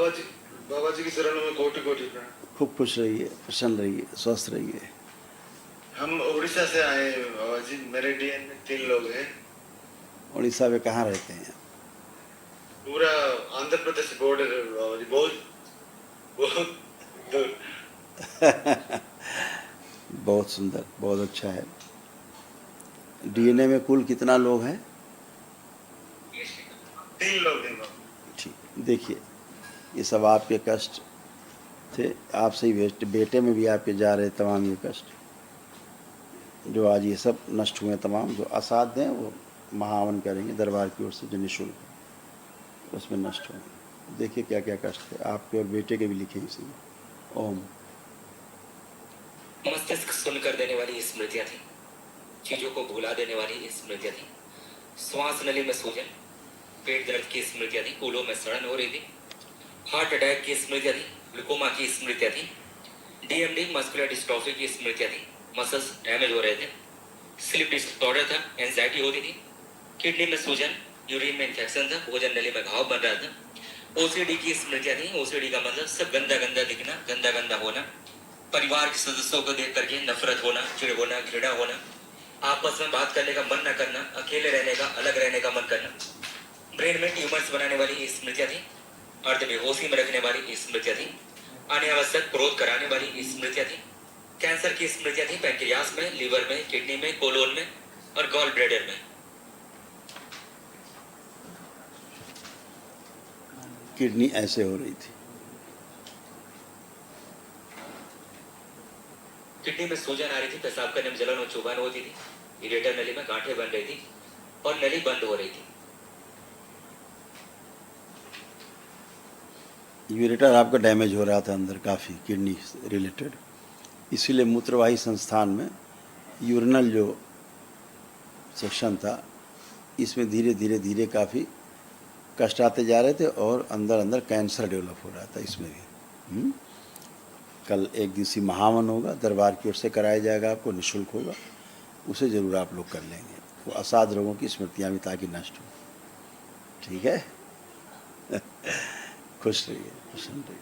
बाबा जी, बाबा जी की शरणों में कोटि कोटि प्रणाम। खूब खुश रहिए, प्रसन्न रहिए, स्वस्थ रहिए। हम उड़ीसा से आए हैं बाबा जी, मेरे डीएन में 3 लोग हैं। उड़ीसा में कहाँ रहते हैं? पूरा आंध्र प्रदेश बॉर्डर है बाबा जी, बहुत बहुत दूर। बहुत सुंदर, बहुत अच्छा है। डीएनए में कुल कितना लोग हैं? 3 लोग हैं बाबा। ठीक, देखिए ये सब आपके कष्ट थे, आपसे ही बेटे में भी आपके जा रहे तमाम ये कष्ट, जो आज ये सब नष्ट हुए तमाम, जो असाध्य हैं वो महावन करेंगे दरबार की ओर से, जो निःशुल्क उसमें नष्ट होंगे। देखिए क्या क्या कष्ट थे आपके और बेटे के भी लिखे इसी में। ओम। मस्तिष्क सुन कर देने वाली स्मृतियां थी, चीजों को भुला देने वाली स्मृतियां थी। श्वास नली में सूजन, पेट दर्द की स्मृतियां थी, कूलों में सड़न हो रही थी, हार्ट अटैक की स्मृतियां थी, ग्लूकोमा की स्मृतियां थी, डीएमडी मस्कुलर डिस्ट्रॉफी की स्मृतियां थी, मसल्स डैमेज हो रहे थे, स्लीप डिसऑर्डर था, एंजाइटी होती थी, किडनी में सूजन, यूरिन में इंफेक्शन था, भोजन नली में घाव बन रहा था, ओसीडी की स्मृतियां थी। ओसीडी का मतलब सब गंदा गंदा दिखना, गंदा गंदा होना, परिवार के सदस्यों को देख करके नफरत होना, चिढ़ होना, घृणा होना, आपस में बात करने का मन न करना, अकेले रहने का, अलग रहने का मन करना, ब्रेन में ट्यूमर्स बनाने वाली स्मृतियां थी, अर्ध बेहोशी में रखने वाली स्मृतियां थी, अनावश्यक क्रोध कराने वाली स्मृतियां थी, कैंसर की स्मृतियां थी, पैंक्रियास में, लीवर में, किडनी में, कोलोन में और गॉल ब्लैडर में। किडनी ऐसे हो रही थी, किडनी में सूजन आ रही थी, पेशाब करने में जलन और चुभन होती थी, इरेटर नली में गांठें बन रही थी और नली बंद हो रही थी। यूरेटर आपका डैमेज हो रहा था अंदर काफ़ी, किडनी रिलेटेड, इसीलिए मूत्रवाही संस्थान में यूरिनल जो सेक्शन था इसमें धीरे धीरे धीरे काफ़ी कष्ट आते जा रहे थे और अंदर अंदर कैंसर डेवलप हो रहा था इसमें भी। कल एक दिवसीय महावन होगा, दरबार की ओर से कराया जाएगा, आपको निःशुल्क होगा, उसे ज़रूर आप लोग कर लेंगे। वो असाध रोगों की स्मृतियाँ भी ताकि नष्ट हो। ठीक है। खुश रहिए, प्रसन्न रहिए।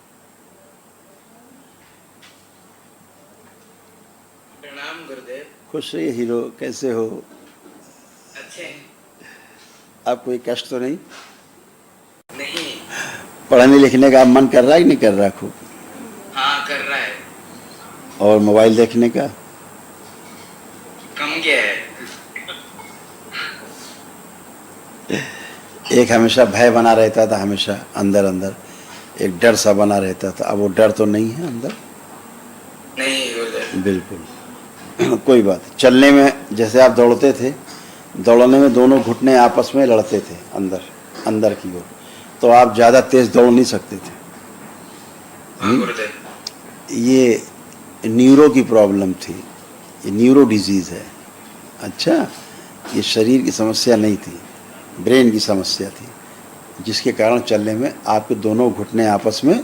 प्रणाम गुरुदेव। खुश रहिए हीरो, कैसे हो? अच्छे आप कोई कष्ट तो नहीं? नहीं? पढ़ने लिखने का मन कर रहा है कि नहीं कर रहा खूब? हाँ, कर रहा है। और मोबाइल देखने का? कम क्या है? एक हमेशा भय बना रहता था, हमेशा अंदर अंदर एक डर सा बना रहता था, अब वो डर तो नहीं है अंदर? नहीं गुरुदेव। बिल्कुल। कोई बात। चलने में जैसे आप दौड़ते थे, दौड़ने में दोनों घुटने आपस में लड़ते थे अंदर अंदर की ओर, तो आप ज़्यादा तेज दौड़ नहीं सकते थे। हाँ गुरुदेव। ये न्यूरो की प्रॉब्लम थी, ये न्यूरो डिजीज़ है। अच्छा, ये शरीर की समस्या नहीं थी, ब्रेन की समस्या थी, जिसके कारण चलने में आपके दोनों घुटने आपस में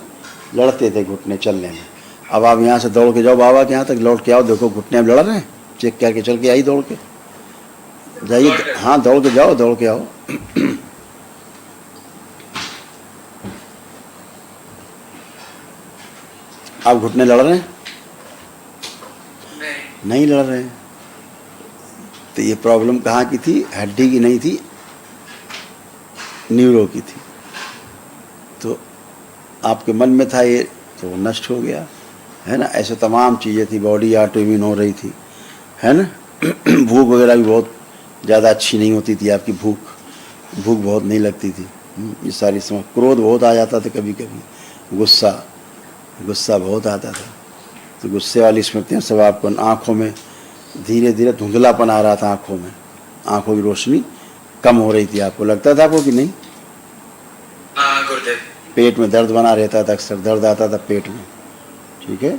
लड़ते थे, घुटने चलने में। अब आप यहाँ से दौड़ के जाओ बाबा के यहाँ तक, लौट के आओ, देखो घुटने अब लड़ रहे हैं, चेक करके चल के आई, दौड़ के जाइए। हाँ, दौड़ के जाओ, दौड़ के आओ। आप घुटने लड़ रहे हैं? नहीं लड़ रहे हैं। तो ये प्रॉब्लम कहाँ की थी? हड्डी की नहीं थी, न्यूरो की थी। तो आपके मन में था ये, तो नष्ट हो गया, है ना। ऐसे तमाम चीज़ें थी, बॉडी ऑटोइम्यून हो रही थी, है ना। भूख वगैरह भी बहुत ज़्यादा अच्छी नहीं होती थी आपकी, भूख बहुत नहीं लगती थी। ये सारी समझ, क्रोध बहुत आ जाता था कभी कभी, गुस्सा बहुत आता था। तो गुस्से वाली स्मृतियाँ सब आपको, आँखों में धीरे धीरे धुंधलापन आ रहा था, आँखों में, आँखों की रोशनी कम हो रही थी। आपको लगता था आपको कि नहीं? हाँ गुरुदेव। पेट में दर्द बना रहता था, अक्सर दर्द आता था पेट में, ठीक है।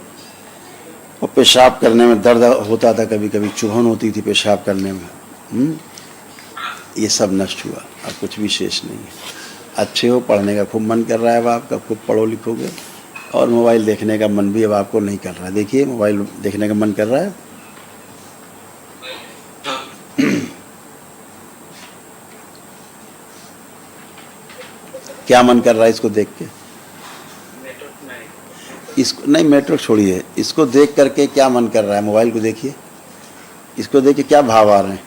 और पेशाब करने में दर्द होता था, कभी कभी चुभन होती थी पेशाब करने में। ये सब नष्ट हुआ, अब कुछ विशेष नहीं है। अच्छे हो, पढ़ने का खूब मन कर रहा है अब आपका, खूब पढ़ो लिखोगे, और मोबाइल देखने का मन भी अब आपको नहीं कर रहा है। देखिए, मोबाइल देखने का मन कर रहा है? क्या मन कर रहा है इसको देख के? इसको नहीं, मैट्रिक छोड़िए, इसको देख करके क्या मन कर रहा है? मोबाइल को देखिए, इसको देख के क्या भाव आ रहे हैं?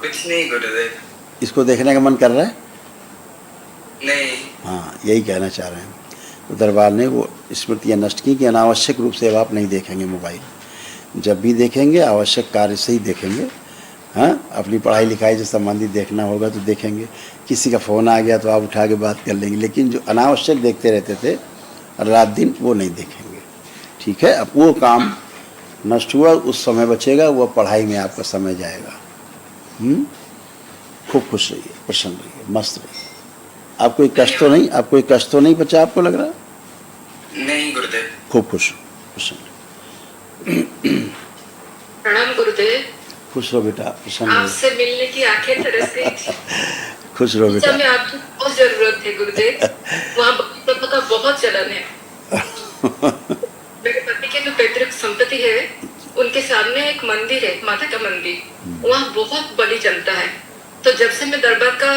कुछ नहीं गुरुदेव। इसको देखने का मन कर रहा है? नहीं। हाँ, यही कहना चाह रहे हैं। तो दरबार ने वो स्मृतियाँ नष्ट की कि अनावश्यक रूप से अब आप नहीं देखेंगे मोबाइल। जब भी देखेंगे आवश्यक कार्य से ही देखेंगे। हाँ, अपनी पढ़ाई लिखाई से संबंधित देखना होगा तो देखेंगे, किसी का फ़ोन आ गया तो आप उठा के बात कर लेंगे, लेकिन जो अनावश्यक देखते रहते थे रात दिन वो नहीं देखेंगे। ठीक है, अब वो काम नष्ट हुआ, उस समय बचेगा, वो पढ़ाई में आपका समय जाएगा। खूब खुश रहिए, प्रसन्न रहिए, मस्त रहिए। आप कोई कष्ट तो नहीं, आप कोई कष्ट तो नहीं बचा आपको लग रहा? नहीं गुरुदेव। खूब खुश, प्रसन्न। प्रणाम गुरुदेव। खुश रहो बेटा, प्रसन्न रहो। आपसे मिलने की आंखें तरस गई थी। खुश रहो बेटा। समय आपकी बहुत जरूरत है गुरुदेव। वहाँ बाबा का बहुत चलन है। मेरे पति की जो पैतृक संपत्ति है, उनके सामने एक मंदिर है, माता का मंदिर। वहाँ बहुत बड़ी जनता है। तो जब से मैं दरबार का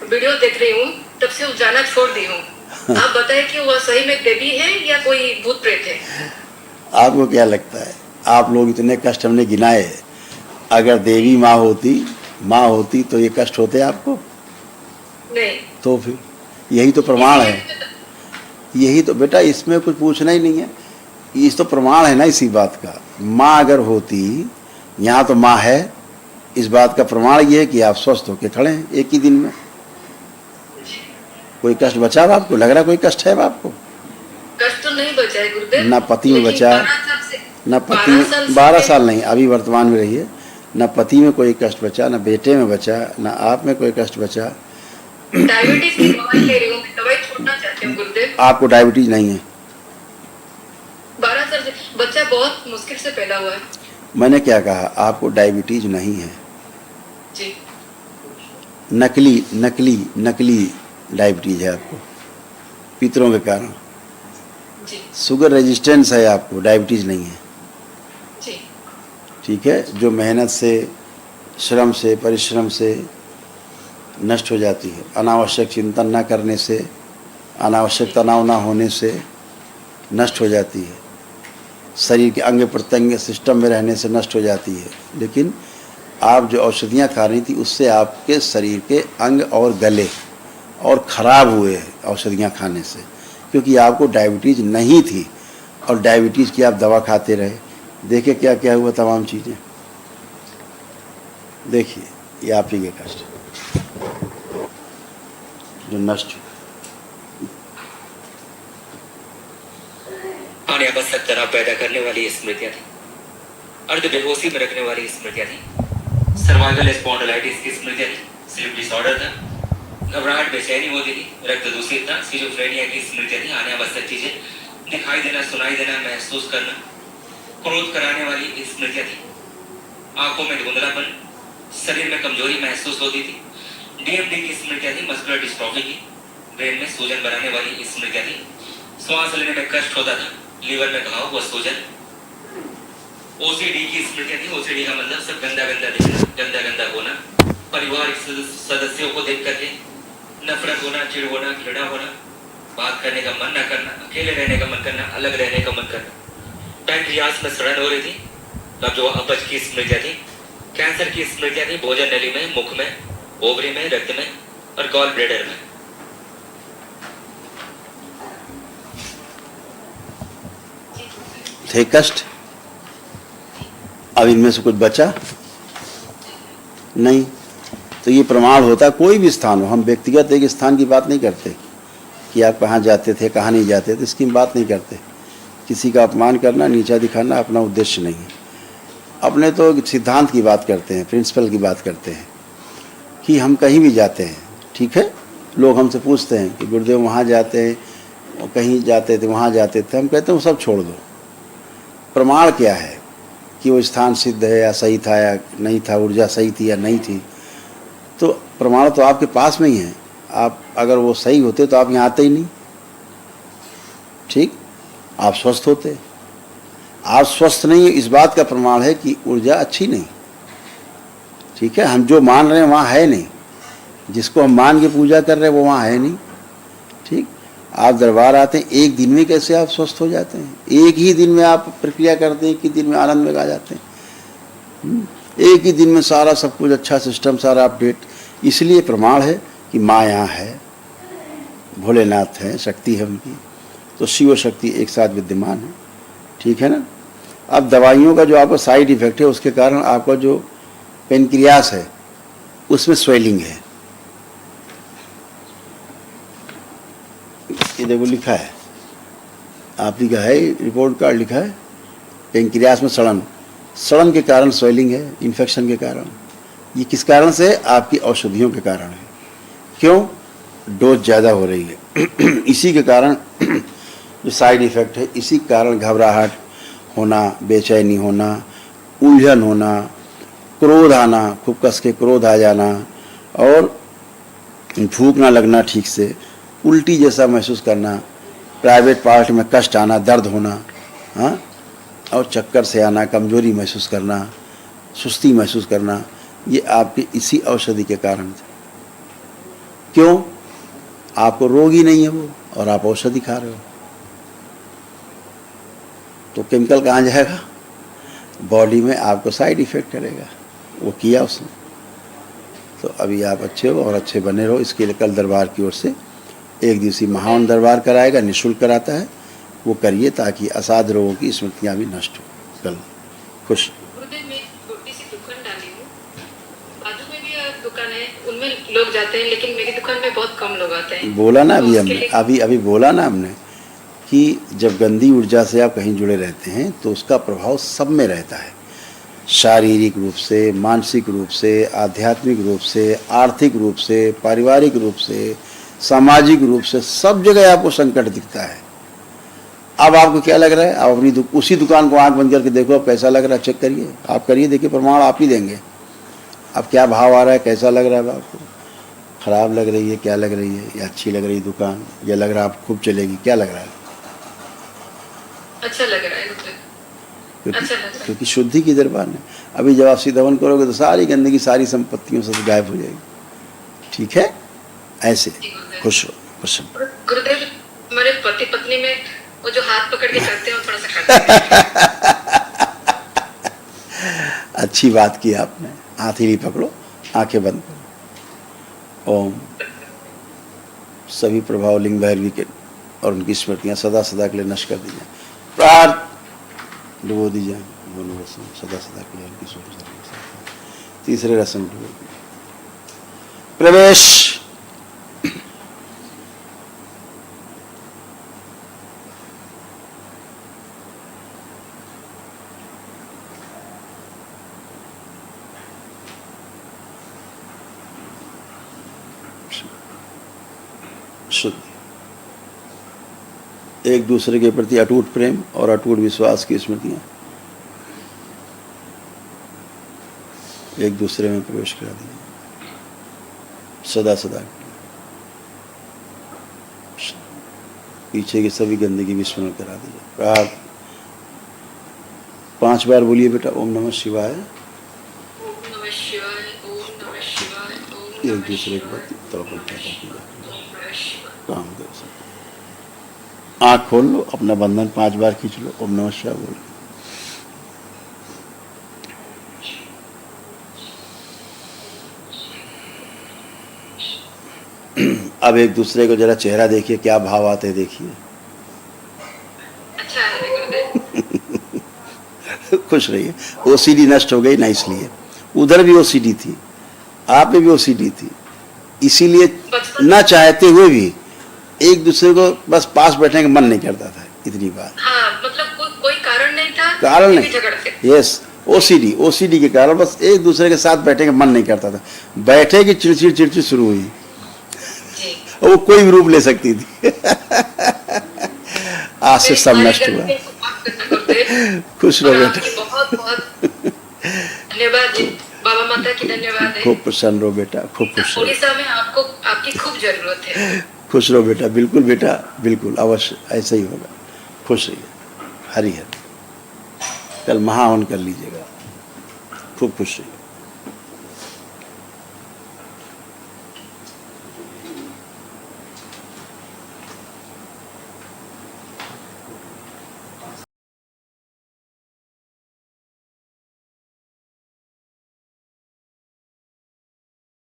वीडियो देख रही हूँ, तब से जाना छोड़ दी हूँ। आप बताएं कि वह सही में देवी है या कोई भूत प्रेत है? आपको क्या लगता है? आप लोग इतने कष्ट हमने गिनाए, अगर देवी माँ होती तो ये कष्ट होते आपको? नहीं। तो फिर यही तो प्रमाण है। यही तो बेटा, इसमें कुछ पूछना ही नहीं है। इस तो प्रमाण है ना इसी बात का। माँ अगर होती, यहाँ तो माँ है, इस बात का प्रमाण ये है कि आप स्वस्थ होकर खड़े हैं एक ही दिन में। कोई कष्ट बचा अब आपको? लग रहा कोई कष्ट है अब आपको? कष्ट तो नहीं बचा है गुरुदेव। ना पति में बचा, ना पति में, 12 साल नहीं, अभी वर्तमान में रहिए। ना पति में कोई कष्ट बचा, ना बेटे में बचा, ना आप में कोई कष्ट बचा। डायबिटीज की दवाई ले रही हूँ, दवाई छोड़ना चाहती हूँ गुरुदेव। आपको डायबिटीज नहीं है? 12 साल से बच्चा बहुत मुश्किल से पैदा हुआ है। मैंने क्या कहा? आपको डायबिटीज नहीं है जी। नकली डायबिटीज है आपको, पितरों के कारण। जी। शुगर रेजिस्टेंस है आपको, डायबिटीज नहीं है। जी। ठीक है, जो मेहनत से, श्रम से, परिश्रम से नष्ट हो जाती है, अनावश्यक चिंतन न करने से, अनावश्यक तनाव न होने से नष्ट हो जाती है, शरीर के अंग प्रत्यंग सिस्टम में रहने से नष्ट हो जाती है। लेकिन आप जो औषधियाँ खा रही थी उससे आपके शरीर के अंग और गले और ख़राब हुए औषधियाँ खाने से, क्योंकि आपको डायबिटीज़ नहीं थी और डायबिटीज़ की आप दवा खाते रहे। देखिए क्या क्या हुआ, तमाम चीज़ें देखिए। ये आप ही के कष्ट जो नष्ट हुए। अनावश्यक तनाव पैदा करने वाली स्मृतियां थी, अर्ध बेहोशी में रखने वाली स्मृतियां थी, सर्वाइकल स्पॉन्डिलाइटिस की स्मृतियां थी, स्लीप डिसऑर्डर था, घबराहट बेचैनी होती थी, रक्त दूषित था, सिजोफ्रेनिया की स्मृतियां थी, अनावश्यक चीजें दिखाई देना, सुनाई देना, महसूस करना, क्रोध कराने वाली स्मृतियां थी, आंखों में धुंधलापन, शरीर में कमजोरी महसूस होती थी, डीएमडी की स्मृतियां थी, मस्कुलर डिस्ट्रॉफी की, ब्रेन में सूजन बनाने वाली स्मृतियां थी, श्वास लेने में कष्ट होता था, लीवर में घाव व सूजन, ओसीडी की स्मृतियां थी। ओसीडी का मतलब सब गंदा दिखना, गंदा होना, परिवार सदस्यों को देख करके नफरत होना, चिड़ होना, घृणा होना, बात करने का मन न करना, अकेले रहने का मन करना, अलग रहने का मन करना, पैंक्रियास में सड़न हो रही थी, तब जो अपच की स्मृतियां थी, कैंसर की स्मृतियां थी, भोजन नली में, मुख में, ओवरी में, रक्त में और गॉल ब्लैडर में। थे कष्ट। अब इनमें से कुछ बचा नहीं, तो ये प्रमाण होता है कोई भी स्थान हो। हम व्यक्तिगत एक स्थान की बात नहीं करते कि आप कहाँ जाते थे, कहाँ नहीं जाते थे, इसकी बात नहीं करते। किसी का अपमान करना, नीचा दिखाना अपना उद्देश्य नहीं है। अपने तो सिद्धांत की बात करते हैं, प्रिंसिपल की बात करते हैं कि हम कहीं भी जाते हैं, ठीक है, लोग हमसे पूछते हैं कि गुरुदेव वहाँ जाते हैं, कहीं जाते थे, वहाँ जाते थे, हम कहते हैं वो सब छोड़ दो। प्रमाण क्या है कि वो स्थान सिद्ध है या सही था या नहीं था, ऊर्जा सही थी या नहीं थी? तो प्रमाण तो आपके पास में ही है। आप अगर वो सही होते तो आप यहाँ आते ही नहीं, ठीक, आप स्वस्थ होते। आप स्वस्थ नहीं है, इस बात का प्रमाण है कि ऊर्जा अच्छी नहीं, ठीक है। हम जो मान रहे हैं वहाँ है नहीं, जिसको हम मान के पूजा कर रहे हैं वो वहाँ है नहीं, ठीक। आप दरबार आते हैं, एक दिन में कैसे आप स्वस्थ हो जाते हैं? एक ही दिन में आप प्रक्रिया करते हैं, एक ही दिन में आनंद में आ जाते हैं। एक ही दिन में सारा सब कुछ अच्छा सिस्टम, सारा अपडेट। इसलिए प्रमाण है कि माँ यहाँ है, भोलेनाथ है, शक्ति है उनकी, तो शिव शक्ति एक साथ विद्यमान है। ठीक है ना। अब दवाइयों का जो आपका साइड इफेक्ट है, उसके कारण आपका जो पेनक्रियास है उसमें स्वेलिंग है। ये देखो लिखा है, आप लिखा है, रिपोर्ट कार्ड लिखा है, पेनक्रियास में सड़न के कारण स्वेलिंग है, इन्फेक्शन के कारण। ये किस कारण से? आपकी औषधियों के कारण है। क्यों? डोज ज़्यादा हो रही है। इसी के कारण जो साइड इफ़ेक्ट है, इसी कारण घबराहट होना, बेचैनी होना, उलझन होना, क्रोध आना, खूब कस के क्रोध आ जाना, और भूख ना लगना ठीक से, उल्टी जैसा महसूस करना, प्राइवेट पार्ट में कष्ट आना, दर्द होना, हाँ, और चक्कर से आना, कमजोरी महसूस करना, सुस्ती महसूस करना, ये आपके इसी औषधि के कारण थे। क्यों? आपको रोग ही नहीं है वो, और आप औषधि खा रहे हो, तो केमिकल कहाँ जाएगा? बॉडी में आपको साइड इफेक्ट करेगा। वो किया उसने। तो अभी आप अच्छे हो और अच्छे बने रहो। इसके लिए कल दरबार की ओर से एक दिवसीय महावन दरबार कराएगा, निःशुल्क कराता है, वो करिए ताकि असाध्य रोगों की स्मृतियाँ भी नष्ट हो। कल खुश। गुरुदेव, मैं छोटी सी दुकान डाली हूँ, बाजू में भी दुकान है, उनमें लोग जाते हैं, लेकिन मेरी दुकान में बहुत कम लोग आते हैं। बोला ना अभी तो हमने, उसके लिए- अभी बोला ना हमने कि जब गंदी ऊर्जा से आप कहीं जुड़े रहते हैं तो उसका प्रभाव सब में रहता है, शारीरिक रूप से, मानसिक रूप से, आध्यात्मिक रूप से, आर्थिक रूप से, पारिवारिक रूप से, सामाजिक रूप से, सब जगह आपको संकट दिखता है। अब आपको क्या लग रहा है? आप अपनी उसी दुकान को आंख बंद करके देखो, अब कैसा लग रहा है, चेक करिए, आप करिए, देखिए, प्रमाण आप ही देंगे। अब क्या भाव आ रहा है, कैसा लग रहा है आपको? खराब लग रही है, क्या लग रही है, या अच्छी लग रही है दुकान, या लग रहा है आप खूब चलेगी, क्या लग रहा है? अच्छा लग रहा है गुरुदेव, अच्छा लग रहा है। क्योंकि शुद्धि की दरबार है। अभी जब आप सीधवन करोगे तो सारी गंदगी, सारी संपत्तियों से गायब हो जाएगी। ठीक है, ऐसे खुश हो, खुश हो। गुरुदेव, हमारे पति पत्नी में वो जो हाथ पकड़ के चलते हैं, वो थोड़ा सा करते हैं। अच्छी बात की आपने। हाथ ही नहीं पकड़ो, आंखें बंद करो। ओम। सभी प्रभाव लिंग भैरवी के और उनकी स्मृतियां सदा सदा के लिए नष्ट कर दी जाए, प्रार्थ डुबो दी जाए, बोलो रसम सदा सदा के लिए उनकी सोच। तीसरे रसम डुबो दी। प्रवेश। शुद्ध, एक दूसरे के प्रति अटूट प्रेम और अटूट विश्वास की स्मृतियां एक दूसरे में प्रवेश करा दीजिए सदा सदा। पीछे की सभी गंदगी विस्मरण करा दीजिए। प्रार्थ 5 बार बोलिए बेटा, ओम नमः शिवाय। ओम नमः शिवाय, ओम नमः शिवाय, ओम एक नमः दूसरे के शिवाय, प्रति तर्पण करता ओम नमः शिवाय। काम दे सकते। आँख खोल लो, अपना बंधन 5 बार खींच लो, ओम नमः शिवाय बोल। अब एक दूसरे को जरा चेहरा देखिए, क्या भाव आते हैं देखिए। अच्छा है गुरुदेव। खुश रहिए। ओसीडी नष्ट हो गई ना, इसलिए उधर भी ओसीडी थी, आप में भी ओसीडी थी, इसीलिए ना चाहते हुए भी एक दूसरे को बस पास बैठने का मन नहीं करता था। इतनी बात। हाँ, मतलब कोई कारण नहीं था, कारण फिर भी झगड़ते। नहीं। यस, ओसीडी के कारण बस एक दूसरे के साथ बैठने का मन नहीं करता था। बैठे कि चिड़चिड़ शुरू हुई, जी। वो कोई भी रूप ले सकती थी। आज से सब नष्ट हुआ। खुश रहो बेटा। बहुत बहुत धन्यवाद जी, बाबा माता की धन्यवाद है। खूब प्रसन्न रहो बेटा, खूब खुश रहो। उड़ीसा में आपको आपकी खूब जरूरत है। खुश रहो बेटा, बिल्कुल बेटा, बिल्कुल अवश्य ऐसा ही होगा। खुश रहिए। हरि हरि। कल महावन कर लीजिएगा। खूब खुश रहिए।